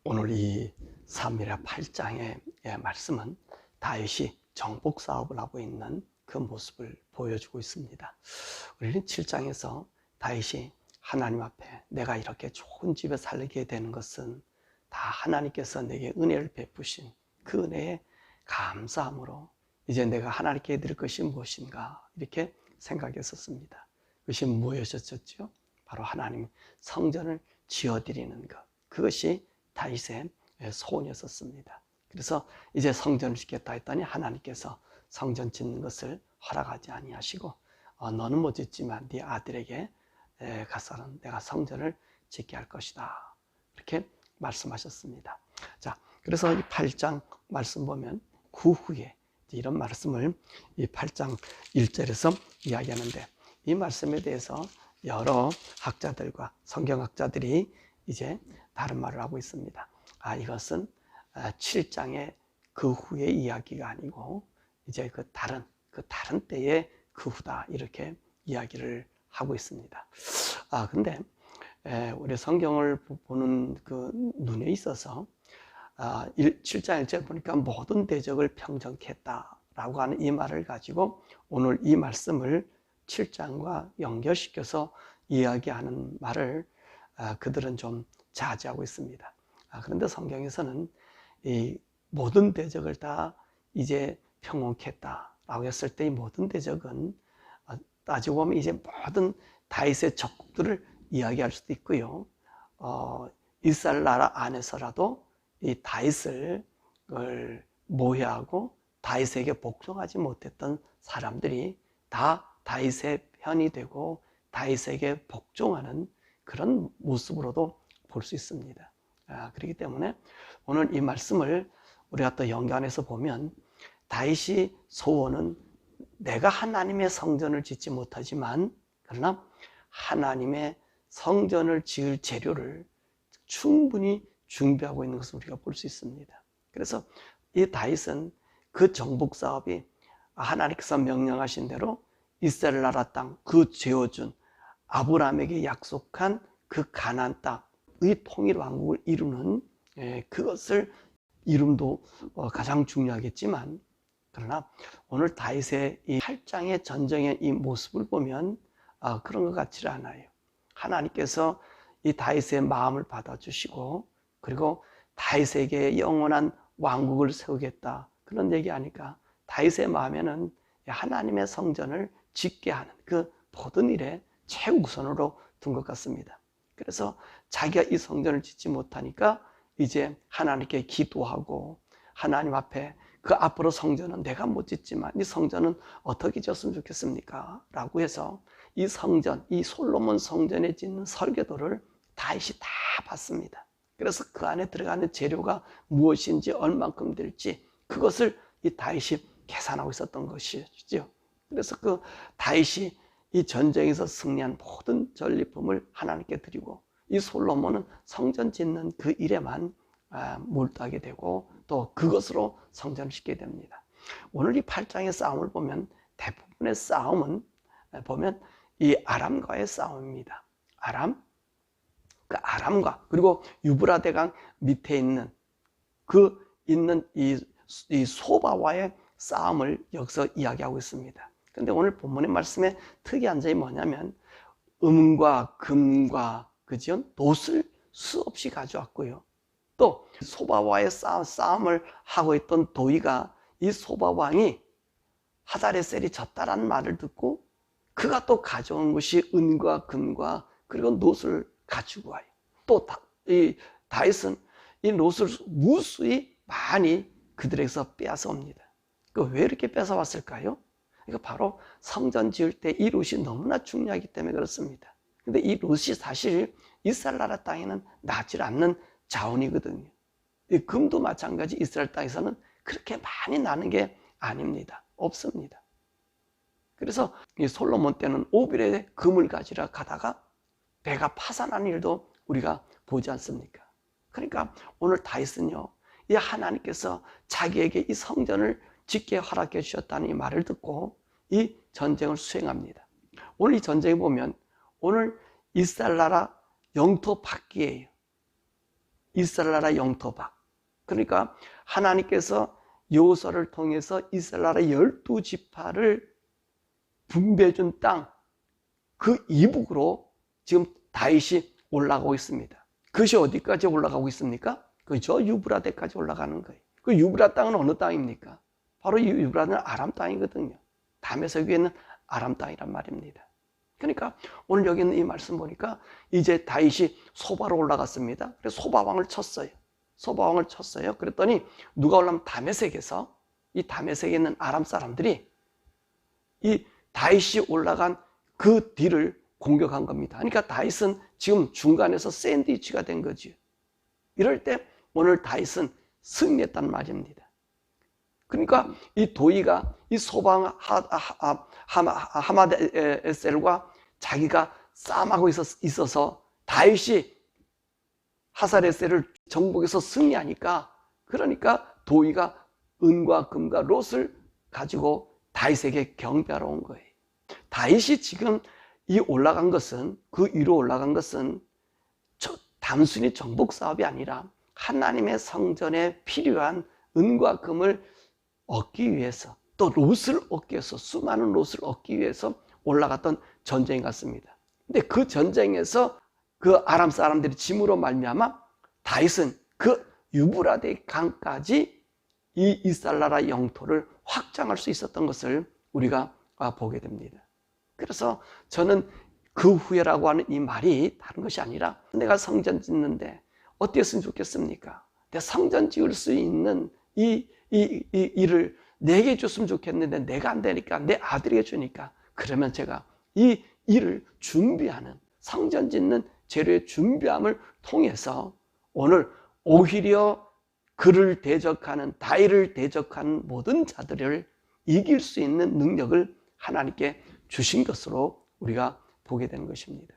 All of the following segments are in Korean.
오늘 이 사무엘하 8장의 말씀은 다윗이 정복 사업을 하고 있는 그 모습을 보여주고 있습니다. 우리는 7장에서 다윗이 하나님 앞에 내가 이렇게 좋은 집에 살게 되는 것은 다 하나님께서 내게 은혜를 베푸신 그 은혜에 감사함으로 이제 내가 하나님께 드릴 것이 무엇인가 이렇게 생각했었습니다. 그것이 무엇이었죠? 바로 하나님 성전을 지어드리는 것, 그것이 다윗의 소원이었습니다. 그래서 이제 성전을 짓겠다 했더니 하나님께서 성전 짓는 것을 허락하지 아니하시고 너는 못 짓지만 네 아들에게 가서는 내가 성전을 짓게 할 것이다, 이렇게 말씀하셨습니다. 자, 그래서 이 8장 말씀 보면 그 후에 이런 말씀을 이 8장 1절에서 이야기하는데, 이 말씀에 대해서 여러 학자들과 성경학자들이 이제 다른 말을 하고 있습니다. 이것은 7장의 그 후의 이야기가 아니고 이제 그 다른 때의 그 후다, 이렇게 이야기를 하고 있습니다. 근데 우리 성경을 보는 그 눈에 있어서 7장 1절 보니까 모든 대적을 평정케 했다라고 하는 이 말을 가지고 오늘 이 말씀을 7장과 연결시켜서 이야기하는 말을 그들은 좀 자제하고 있습니다. 그런데 성경에서는 이 모든 대적을 다 이제 평온케 했다라고 했을 때 이 모든 대적은 따지고 보면 이제 모든 다윗의 적국들을 이야기할 수도 있고요. 이스라엘 나라 안에서라도 이 다윗을 모해하고 다윗에게 복종하지 못했던 사람들이 다 다윗의 편이 되고 다윗에게 복종하는 그런 모습으로도 볼 수 있습니다. 그렇기 때문에 오늘 이 말씀을 우리가 또 연관해서 보면 다윗의 소원은 내가 하나님의 성전을 짓지 못하지만 그러나 하나님의 성전을 지을 재료를 충분히 준비하고 있는 것을 우리가 볼 수 있습니다. 그래서 이 다윗은 그 정복 사업이 하나님께서 명령하신 대로 이스라엘 나라 땅, 그 죄어준 아브라함에게 약속한 그 가나안 땅의 통일 왕국을 이루는 그것을 이름도 가장 중요하겠지만, 그러나 오늘 다윗의 이 8장의 전쟁의 이 모습을 보면 그런 것 같지 않아요. 하나님께서 이 다윗의 마음을 받아주시고 그리고 다윗에게 영원한 왕국을 세우겠다, 그런 얘기하니까 다윗의 마음에는 하나님의 성전을 짓게 하는 그 모든 일에 최우선으로 둔 것 같습니다. 그래서 자기가 이 성전을 짓지 못하니까 이제 하나님께 기도하고 하나님 앞에 그 앞으로 성전은 내가 못 짓지만 이 성전은 어떻게 지었으면 좋겠습니까? 라고 해서 이 성전, 이 솔로몬 성전에 짓는 설계도를 다윗이 다 봤습니다. 그래서 그 안에 들어가는 재료가 무엇인지 얼만큼 될지 그것을 이 다윗이 계산하고 있었던 것이죠. 그래서 그 다윗이 이 전쟁에서 승리한 모든 전리품을 하나님께 드리고 이 솔로몬은 성전 짓는 그 일에만 몰두하게 되고 또 그것으로 성전을 짓게 됩니다. 오늘 이 8장의 싸움을 보면 대부분의 싸움은 보면 이 아람과의 싸움입니다. 아람과 그리고 유브라데강 밑에 있는 이 소바와의 싸움을 여기서 이야기하고 있습니다. 그런데 오늘 본문의 말씀에 특이한 점이 뭐냐면 은과 금과 돛을 수없이 가져왔고요. 또 소바와의 싸움을 하고 있던 도이가 이 소바왕이 하다레셀이 졌다라는 말을 듣고 그가 또 가져온 것이 은과 금과 그리고 돛을 가지고 와요. 또 이 다윗은 이 돛을 무수히 많이 그들에게서 빼앗아 옵니다. 왜 이렇게 뺏어 왔을까요? 이거 바로 성전 지을 때 이 롯이 너무나 중요하기 때문에 그렇습니다. 근데 이 롯이 사실 이스라엘 나라 땅에는 나질 않는 자원이거든요. 이 금도 마찬가지 이스라엘 땅에서는 그렇게 많이 나는 게 아닙니다. 없습니다. 그래서 이 솔로몬 때는 오빌에 금을 가지러 가다가 배가 파산한 일도 우리가 보지 않습니까? 그러니까 오늘 다윗은요, 이 하나님께서 자기에게 이 성전을 짓게 허락해 주셨다는 이 말을 듣고 이 전쟁을 수행합니다. 오늘 이 전쟁에 보면 오늘 이스라엘 나라 영토 밖이에요. 이스라엘 나라 영토 밖, 그러니까 하나님께서 여호수아를 통해서 이스라엘 나라 12지파를 분배해준 땅, 그 이북으로 지금 다윗이 올라가고 있습니다. 그것이 어디까지 올라가고 있습니까? 그저 유브라데까지 올라가는 거예요. 그 유브라 땅은 어느 땅입니까? 바로 이 유브라는 아람 땅이거든요. 다메섹 위에는 아람 땅이란 말입니다. 그러니까 오늘 여기 있는 이 말씀 보니까 이제 다윗이 소바로 올라갔습니다. 그래서 소바왕을 쳤어요. 소바왕을 쳤어요. 그랬더니 누가 올라면 다메섹에서, 이 다메섹에 있는 아람 사람들이 이 다윗이 올라간 그 뒤를 공격한 겁니다. 그러니까 다윗은 지금 중간에서 샌드위치가 된 거죠. 이럴 때 오늘 다윗은 승리했단 말입니다. 그러니까 이 도의가 이 소방 하마데셀과 자기가 싸움하고 있어서 다윗이 하사레셀을 정복해서 승리하니까, 그러니까 도의가 은과 금과 롯을 가지고 다윗에게 경배하러 온 거예요. 다윗이 지금 이 올라간 것은, 그 위로 올라간 것은 단순히 정복 사업이 아니라 하나님의 성전에 필요한 은과 금을 얻기 위해서, 또 롯을 얻기 위해서, 수많은 롯을 얻기 위해서 올라갔던 전쟁 같습니다. 근데 그 전쟁에서 그 아람 사람들이 짐으로 말미암아 다윗은 그 유브라데 강까지 이 이스라엘 나라 영토를 확장할 수 있었던 것을 우리가 보게 됩니다. 그래서 저는 그 후에라고 하는 이 말이 다른 것이 아니라, 내가 성전 짓는데 어땠으면 좋겠습니까? 내 성전 지을 수 있는 이 일을 내게 줬으면 좋겠는데 내가 안 되니까 내 아들에게 주니까, 그러면 제가 이 일을 준비하는, 성전 짓는 재료의 준비함을 통해서 오늘 오히려 그를 대적하는, 다윗을 대적하는 모든 자들을 이길 수 있는 능력을 하나님께 주신 것으로 우리가 보게 되는 것입니다.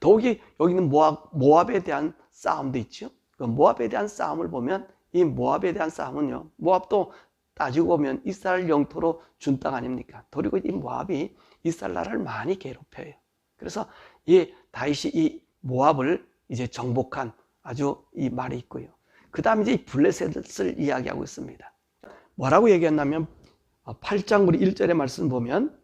더욱이 여기는 모압에 대한 싸움도 있죠. 그 모압에 대한 싸움을 보면, 이 모압에 대한 싸움은요, 모압도 따지고 보면 이스라엘 영토로 준 땅 아닙니까? 그리고 이 모압이 이스라엘 나라를 많이 괴롭혀요. 그래서 이 다윗이 이 모압을 이제 정복한 아주 이 말이 있고요. 그 다음에 이제 이 블레셋을 이야기하고 있습니다. 뭐라고 얘기했냐면 8장 우리 1절의 말씀 보면,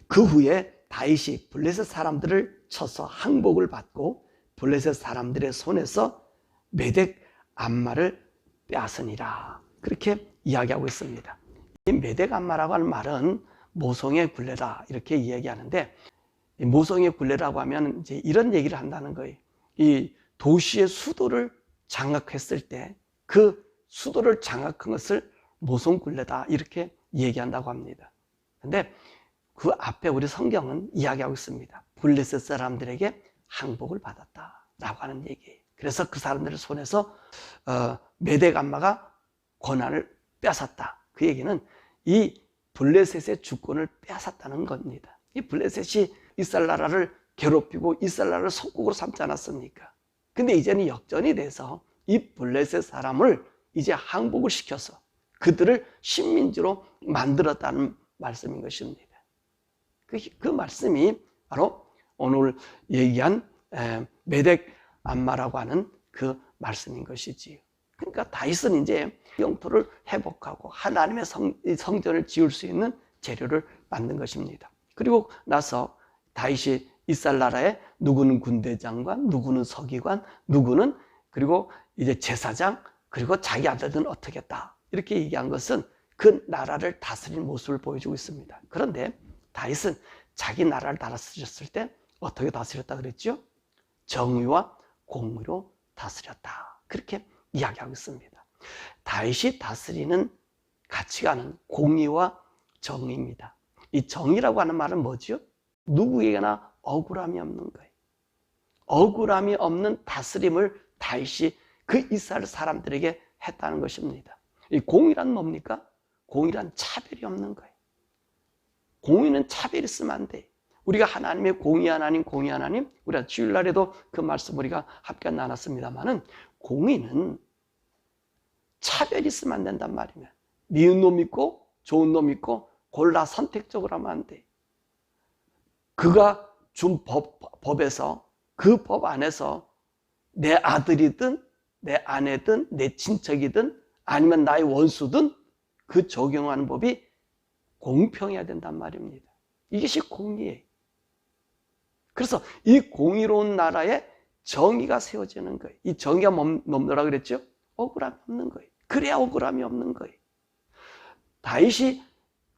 그 후에 다윗이 블레셋 사람들을 쳐서 항복을 받고 블레셋 사람들의 손에서 메덱 암마를 빼앗으니라, 그렇게 이야기하고 있습니다. 이 메덱 암마라고 하는 말은 모성의 굴레다, 이렇게 이야기하는데, 이 모성의 굴레라고 하면 이제 이런 얘기를 한다는 거예요. 이 도시의 수도를 장악했을 때 그 수도를 장악한 것을 모성 굴레다, 이렇게 얘기한다고 합니다. 근데 그 앞에 우리 성경은 이야기하고 있습니다. 블레셋 사람들에게 항복을 받았다라고 하는 얘기예요. 그래서 그 사람들의 손에서 메덱 암마가 권한을 뺏었다. 그 얘기는 이 블레셋의 주권을 뺏었다는 겁니다. 이 블레셋이 이스라엘 나라를 괴롭히고 이스라엘 나라를 속국으로 삼지 않았습니까? 근데 이제는 역전이 돼서 이 블레셋 사람을 이제 항복을 시켜서 그들을 식민지로 만들었다는 말씀인 것입니다. 그 말씀이 바로 오늘 얘기한 메덱 암마라고 하는 그 말씀인 것이지요. 그러니까 다윗은 이제 영토를 회복하고 하나님의 성전을 지을 수 있는 재료를 만든 것입니다. 그리고 나서 다윗이 이스라엘 나라에 누구는 군대장관, 누구는 서기관, 누구는 그리고 이제 제사장, 그리고 자기 아들들은 어떻게 했다, 이렇게 얘기한 것은 그 나라를 다스리는 모습을 보여주고 있습니다. 그런데 다윗은 자기 나라를 다스렸을 때 어떻게 다스렸다 그랬죠? 정의와 공의로 다스렸다, 그렇게 이야기하고 있습니다. 다윗이 다스리는 가치관은 공의와 정의입니다. 이 정의라고 하는 말은 뭐죠? 누구에게나 억울함이 없는 거예요. 억울함이 없는 다스림을 다윗이 그 이스라엘 사람들에게 했다는 것입니다. 이 공의란 뭡니까? 공의란 차별이 없는 거예요. 공의는 차별이 있으면 안 돼. 우리가 하나님의 공의 하나님, 공의 하나님, 우리가 주일날에도 그 말씀 우리가 함께 나눴습니다만은, 공의는 차별이 있으면 안 된단 말이에요. 미운 놈 있고 좋은 놈 있고 골라 선택적으로 하면 안 돼. 그가 준 법에서, 그 법 안에서 내 아들이든 내 아내든 내 친척이든 아니면 나의 원수든 그 적용하는 법이 공평해야 된단 말입니다. 이것이 공의예요. 그래서 이 공의로운 나라에 정의가 세워지는 거예요. 이 정의가 뭐라 그랬죠? 억울함이 없는 거예요. 그래야 억울함이 없는 거예요. 다윗이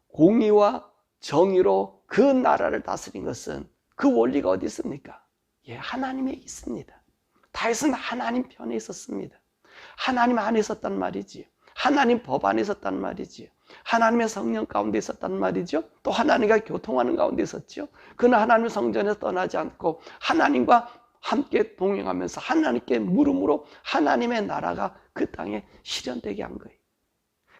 공의와 정의로 그 나라를 다스린 것은 그 원리가 어디 있습니까? 예, 하나님에 있습니다. 다윗은 하나님 편에 있었습니다. 하나님 안에 있었단 말이지요. 하나님 법 안에 있었단 말이지요. 하나님의 성령 가운데 있었단 말이죠. 또 하나님과 교통하는 가운데 있었죠. 그는 하나님의 성전에서 떠나지 않고 하나님과 함께 동행하면서 하나님께 물음으로 하나님의 나라가 그 땅에 실현되게 한 거예요.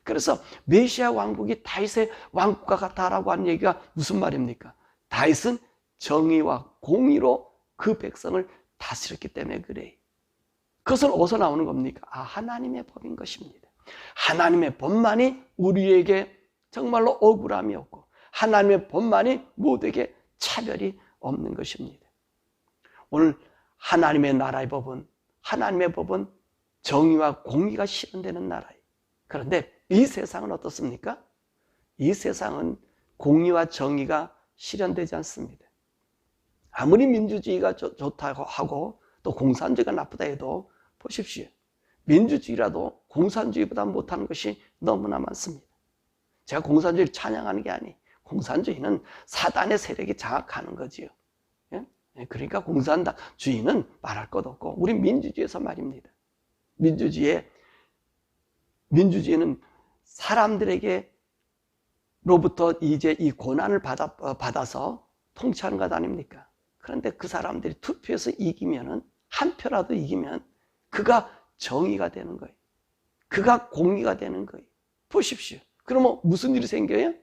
그래서 메시아 왕국이 다윗의 왕국과 같다라고 하는 얘기가 무슨 말입니까? 다윗은 정의와 공의로 그 백성을 다스렸기 때문에 그래요. 그것은 어디서 나오는 겁니까? 하나님의 법인 것입니다. 하나님의 법만이 우리에게 정말로 억울함이 없고 하나님의 법만이 모두에게 차별이 없는 것입니다. 오늘 하나님의 나라의 법은 하나님의 법은 정의와 공의가 실현되는 나라예요. 그런데 이 세상은 어떻습니까? 이 세상은 공의와 정의가 실현되지 않습니다. 아무리 민주주의가 좋다고 하고 또 공산주의가 나쁘다 해도 보십시오. 민주주의라도 공산주의보다 못하는 것이 너무나 많습니다. 제가 공산주의를 찬양하는 게 아니, 공산주의는 사단의 세력이 장악하는 거지요. 그러니까 공산주의는 말할 것 없고 우리 민주주의에서 말입니다. 민주주의는 사람들에게로부터 이제 이 권한을 받아서 통치하는 것 아닙니까? 그런데 그 사람들이 투표에서 이기면은 한 표라도 이기면 그가 정의가 되는 거예요. 그가 공의가 되는 거예요. 보십시오. 그러면 무슨 일이 생겨요?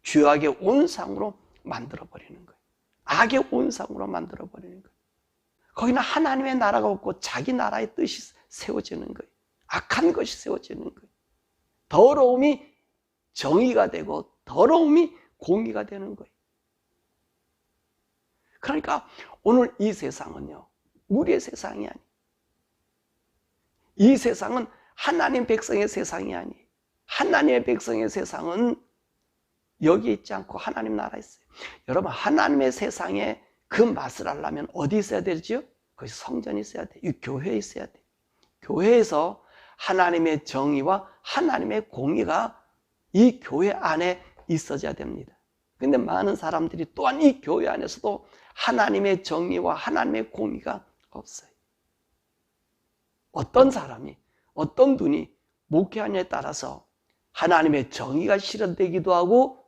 죄악의 온상으로 만들어버리는 거예요. 악의 온상으로 만들어버리는 거예요. 거기는 하나님의 나라가 없고 자기 나라의 뜻이 세워지는 거예요. 악한 것이 세워지는 거예요. 더러움이 정의가 되고 더러움이 공의가 되는 거예요. 그러니까 오늘 이 세상은요, 우리의 세상이 아니에요. 이 세상은 하나님 백성의 세상이 아니에요. 하나님의 백성의 세상은 여기 있지 않고 하나님 나라에 있어요. 여러분, 하나님의 세상에 그 맛을 하려면 어디 있어야 되죠? 거기 성전이 있어야 돼요. 이 교회에 있어야 돼요. 교회에서 하나님의 정의와 하나님의 공의가 이 교회 안에 있어야 됩니다. 근데 많은 사람들이 또한 이 교회 안에서도 하나님의 정의와 하나님의 공의가 없어요. 어떤 사람이, 어떤 분이 목회하냐에 따라서 하나님의 정의가 실현되기도 하고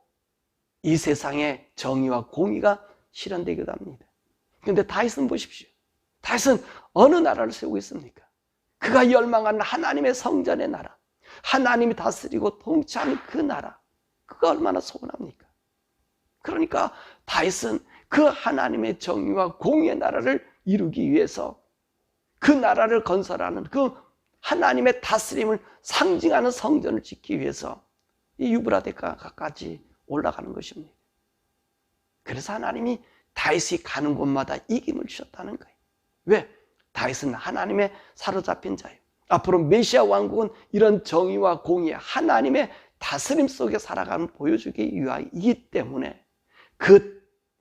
이 세상의 정의와 공의가 실현되기도 합니다. 그런데 다윗은 보십시오. 다윗은 어느 나라를 세우고 있습니까? 그가 열망하는 하나님의 성전의 나라, 하나님이 다스리고 통치하는 그 나라, 그가 얼마나 소원합니까? 그러니까 다윗은 그 하나님의 정의와 공의의 나라를 이루기 위해서 그 나라를 건설하는 그 하나님의 다스림을 상징하는 성전을 짓기 위해서 이 유브라데까지 올라가는 것입니다. 그래서 하나님이 다윗이 가는 곳마다 이김을 주셨다는 거예요. 왜? 다윗은 하나님의 사로잡힌 자예요. 앞으로 메시아 왕국은 이런 정의와 공의, 하나님의 다스림 속에 살아가는 보여주기 위하이기 때문에 그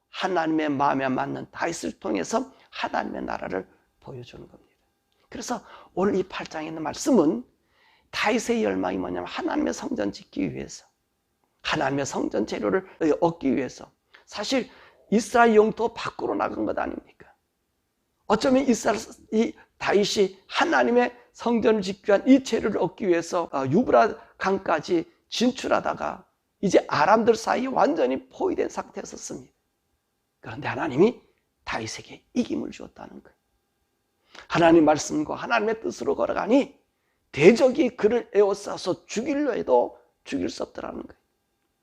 하나님의 마음에 맞는 다윗을 통해서 하나님의 나라를 보여주는 겁니다. 그래서 오늘 이 8장에 있는 말씀은 다윗의 열망이 뭐냐면 하나님의 성전 짓기 위해서, 하나님의 성전 재료를 얻기 위해서, 사실 이스라엘 영토 밖으로 나간 것 아닙니까? 어쩌면 이 다윗이 하나님의 성전을 짓기 위한 이 재료를 얻기 위해서 유브라 강까지 진출하다가 이제 아람들 사이에 완전히 포위된 상태였었습니다. 그런데 하나님이 다윗에게 이김을 주었다는 거예요. 하나님 말씀과 하나님의 뜻으로 걸어가니 대적이 그를 에워싸서 죽이려 해도 죽일 수 없더라는 거예요.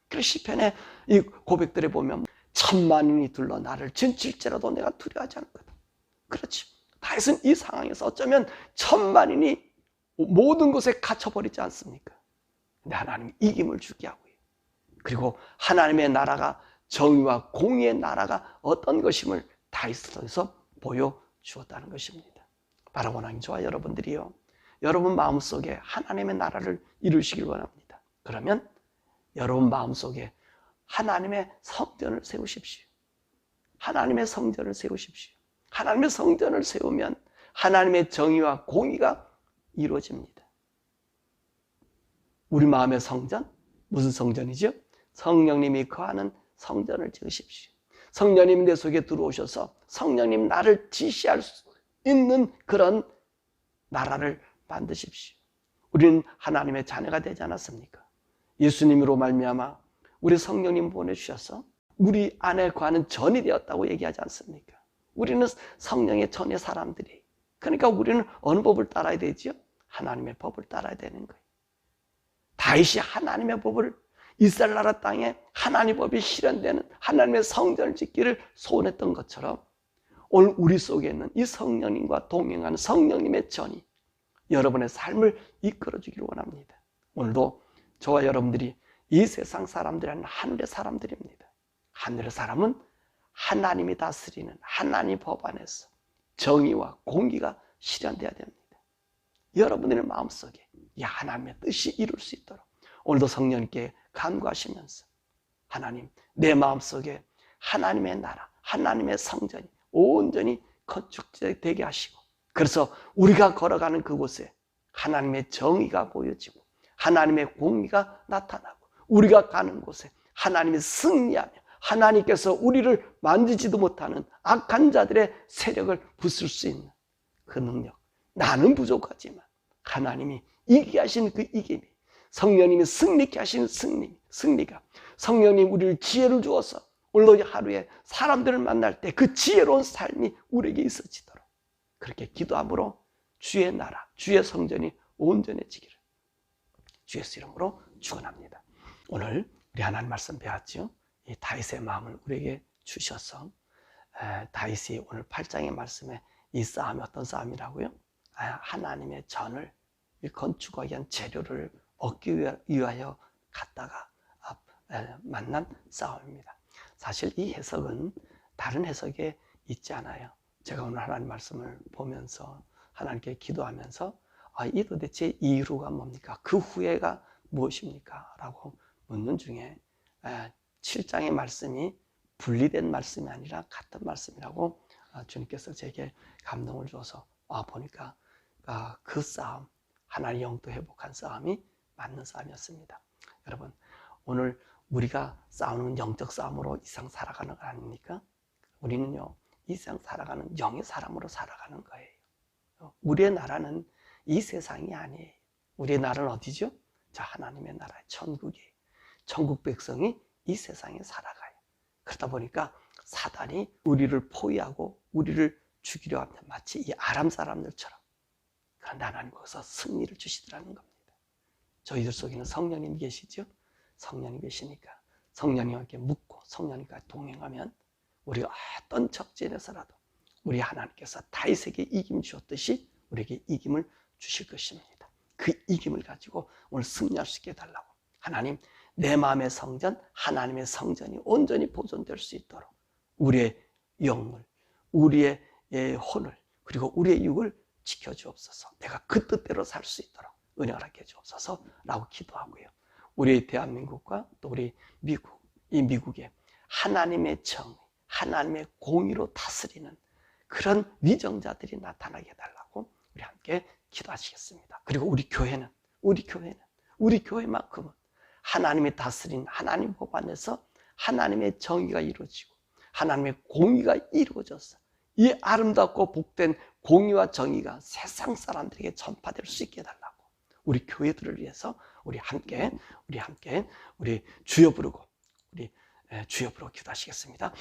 그래서 시편의 이 고백들에 보면 1000만인이 둘러 나를 진칠지라도 내가 두려워하지 않을 거다. 그렇지. 다윗은 이 상황에서 어쩌면 1000만인이 모든 곳에 갇혀버리지 않습니까? 근데 하나님이 이김을 주게 하고요. 그리고 하나님의 나라가, 정의와 공의의 나라가 어떤 것임을 다윗에서 보여주었다는 것입니다. 바라보는 저와 여러분들이요, 여러분 마음속에 하나님의 나라를 이루시길 원합니다. 그러면 여러분 마음속에 하나님의 성전을 세우십시오. 하나님의 성전을 세우십시오. 하나님의 성전을 세우면 하나님의 정의와 공의가 이루어집니다. 우리 마음의 성전, 무슨 성전이죠? 성령님이 거하는 성전을 지으십시오. 성령님 내 속에 들어오셔서 성령님 나를 지시할 수 있는 그런 나라를 만드십시오. 우리는 하나님의 자녀가 되지 않았습니까? 예수님으로 말미암아 우리 성령님 보내주셔서 우리 안에 거하는 전이 되었다고 얘기하지 않습니까? 우리는 성령의 전의 사람들이, 그러니까 우리는 어느 법을 따라야 되지요? 하나님의 법을 따라야 되는 거예요. 다윗이 하나님의 법을, 이스라엘 나라 땅에 하나님의 법이 실현되는 하나님의 성전을 짓기를 소원했던 것처럼 오늘 우리 속에 있는 이 성령님과 동행하는 성령님의 전이 여러분의 삶을 이끌어주기를 원합니다. 오늘도 저와 여러분들이 이 세상 사람들이 아니라 하늘의 사람들입니다. 하늘의 사람은 하나님이 다스리는 하나님 법 안에서 정의와 공의가 실현되어야 됩니다. 여러분들의 마음속에 이 하나님의 뜻이 이룰 수 있도록 오늘도 성령님께 간구하시면서 하나님, 내 마음속에 하나님의 나라, 하나님의 성전이 온전히 건축되게 하시고, 그래서 우리가 걸어가는 그곳에 하나님의 정의가 보여지고 하나님의 공의가 나타나고, 우리가 가는 곳에 하나님이 승리하며 하나님께서 우리를 만지지도 못하는 악한 자들의 세력을 부술 수 있는 그 능력, 나는 부족하지만 하나님이 이기게 하신 그 이김이, 성령님이 승리케 하신 승리가, 성령님 우리를 지혜를 주어서 오늘 하루에 사람들을 만날 때 그 지혜로운 삶이 우리에게 있어지도록 그렇게 기도함으로 주의 나라, 주의 성전이 온전해지기를 주의 이름으로 축원합니다. 오늘 우리 하나님 말씀 배웠죠? 이 다윗의 마음을 우리에게 주셔서, 다윗이 오늘 8장의 말씀에 이 싸움이 어떤 싸움이라고요? 하나님의 전을 건축하기 위한 재료를 얻기 위하여 갔다가 만난 싸움입니다. 사실 이 해석은 다른 해석에 있지 않아요. 제가 오늘 하나님 말씀을 보면서 하나님께 기도하면서 이 도대체 이유가 뭡니까? 그 후회가 무엇입니까? 라고 묻는 중에 7장의 말씀이 분리된 말씀이 아니라 같은 말씀이라고 주님께서 제게 감동을 줘서 보니까 그 싸움, 하나님의 영도 회복한 싸움이 맞는 싸움이었습니다. 여러분, 오늘 우리가 싸우는 영적 싸움으로 이 세상 살아가는 거 아닙니까? 우리는요, 이 세상 살아가는 영의 사람으로 살아가는 거예요. 우리의 나라는 이 세상이 아니에요. 우리의 나라는 어디죠? 저 하나님의 나라의 천국이에요. 천국 백성이 이 세상에 살아가요. 그러다 보니까 사단이 우리를 포위하고 우리를 죽이려 합니다. 마치 이 아람 사람들처럼. 그런데 하나님 거기서 승리를 주시더라는 겁니다. 저희들 속에는 성령님이 계시죠? 성령이 계시니까 성령님과 함께 묻고 성령님과 동행하면 우리가 어떤 적진에서라도 우리 하나님께서 다윗에게 이김 주었듯이 우리에게 이김을 주실 것입니다. 그 이김을 가지고 오늘 승리할 수 있게 해달라고, 하나님, 내 마음의 성전, 하나님의 성전이 온전히 보존될 수 있도록 우리의 영을, 우리의 혼을, 그리고 우리의 육을 지켜주옵소서. 내가 그 뜻대로 살 수 있도록 은혜를 하게 해주옵소서 라고 기도하고요. 우리 대한민국과 또 우리 미국, 이 미국에 하나님의 정의, 하나님의 공의로 다스리는 그런 위정자들이 나타나게 해달라고 우리 함께 기도하시겠습니다. 그리고 우리 교회만큼은 하나님이 다스린 하나님 법 안에서 하나님의 정의가 이루어지고 하나님의 공의가 이루어져서 이 아름답고 복된 공의와 정의가 세상 사람들에게 전파될 수 있게 해달라고 우리 교회들을 위해서 우리 함께 주여 부르고 기도하시겠습니다.